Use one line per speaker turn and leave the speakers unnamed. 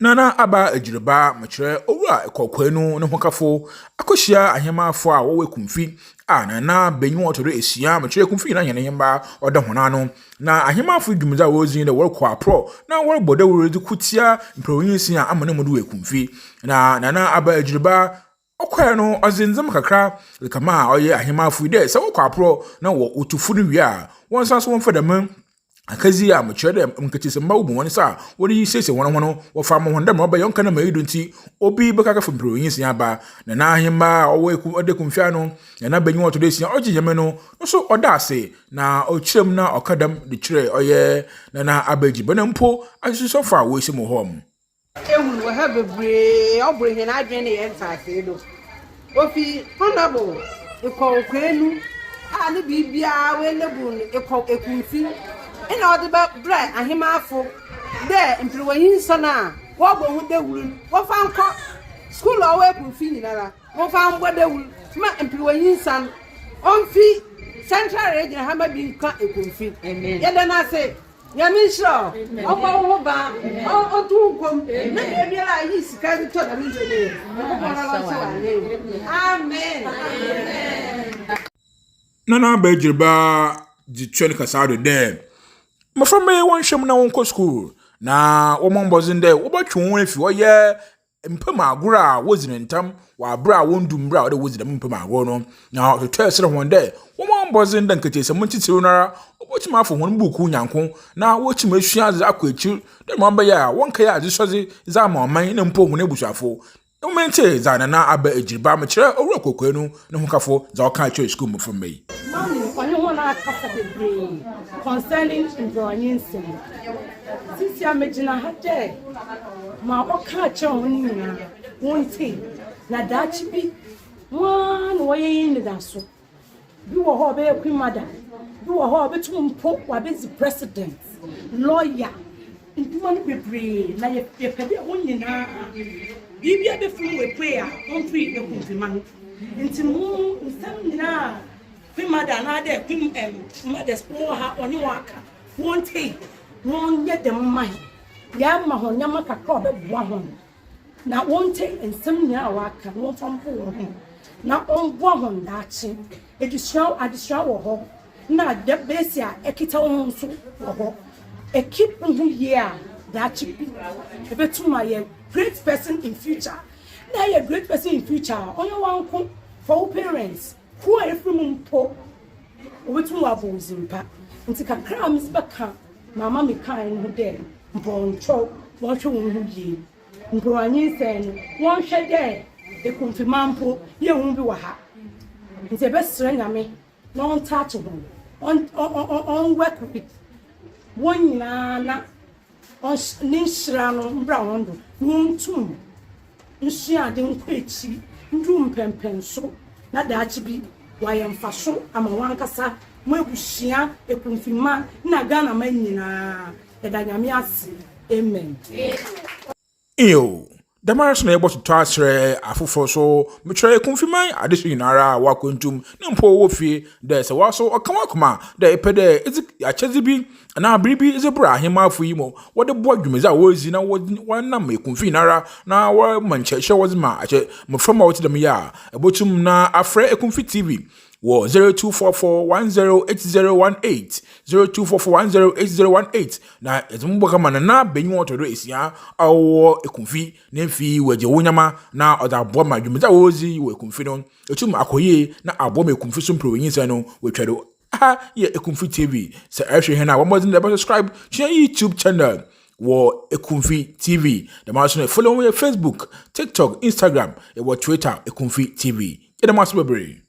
Nana aba Egyirba mechere owura ekokwenu ne hokafo akohia ahemafo a wo Ekumfi nana benyi wotoro esia mechere Ekumfi na hene hemba oda honano na ahemafo dwumza wozin de workọ apro na worboda wuredi kutia mprawinsi a amane modu Ekumfi na nana aba Egyirba okwae no ozinzem kakra kama oye ahemafo de se workọ apro na wo otufu no wi a wonsanso wonfadam akazi a mchere mkatise mba ubu woni sa wori sese wono wo fa mo honda mba yonka na maidu nti obi bekaka fmpro yin sia ba na ahemba owo Ekumfi ano na banyi woto de sia ogiyeme no so oda ase na okirem na okadam de kire oye na abaji bana mpo asiso fa wo esi mo hom
ewu wo ha bebre obrehe na adwen ne entafe do ofi honorable Ekwenu ani bibia we lebu Ekumfi ina odi ba bra ahemafo de mpirwahin sana wo gbo hu de wuru wo fa nko school o Ekumfi nyinara wo fa ngbo de wuru ma mpirwahin san onfi central region ha ma bi nka Ekumfi amen ye de na say yami sho ogbo hu ba o tu nkom na e biara yi sika bi to da mi jode amen
nana aba Egyirba di twen kasado de maframe won hwem na won ko school na wo mombozin de wo batwe won afi wo ye mpem agora wozine ntam wa bra wondum bra wo de wozine mpem agora no na to twesere won de wo mombozin de nketese muntitiru nara obotima afo won buku nyanko na wo chima hwia za akwachi de mamba ya won ka ya azisozi za ma oman na mpo hun ebusuafo mente za na aba Egyirba mechere owura Ekwenu ne hokafo za o kan church school mfom mai
concerning Mbroanyinsin. Since ya mejina hade ma oka che onina wonti na dachi bi wan waye ni daso bi wo ho be kwimada bi wo ho be tumpo wa be president lawyer ntuma no bebre na ye pede onina bibia be fun we prayer on free Ekumfi man ntimu nsam na kwimada na de kwim mother's poor ha oni waka wonte won ye dem man ya ma ho nyama kakra obebua ho na wonte nsem nya waka won fampo ho na onbua ho ndachi adisua wo ho na de besia ekita ho nso wo ho ekip ho year dachi bi ebetuma ye great person in future na ye great person in future onye wanko for parents who are from Mpo, wetu wabo zimpa. Nti kakra misbaka mama me kan ho de mboncho wonhwe won ye. Mbroanyinsen wonhwe de Ekumfi mampo ye hu bi wa ha. Nti ebesere nyame na on touch ho. On work with won nyina na on ninshira no mbra wondo. Wontum nshia de nkwechi ndu mpempenso na dachi bi wayemfaso ama wankasa mwebushia Ekumfi ma na Ghana manyina edanyame ase amen
Damaris na ebo to asre afofo so mechere Ekumfi man adesu yinara wakontum ne mpo wo fie de se waso okanwakoma de epede ezi achezi bi na bribi ezebra ahemafo yimo wode bo adwumeza wozi na wonam Ekumfi nara na wo mancheshe wozima ache mframa wote dem ya ebotum na afre Ekumfi TV wo 0244108018 0244108018 na ezumbo kama na benyi wotoro esia awo Ekumfi nemfi waje wonyama na oda abo ma dwumeza wozi wo Ekumfi no etum akoye na abo ma Ekumfi so mprawinsa no wetwado ye Ekumfi TV se ahwe he na wo subscribe to YouTube channel wo Ekumfi TV the maso follow me Facebook TikTok Instagram e wo Twitter Ekumfi TV e the maso bebre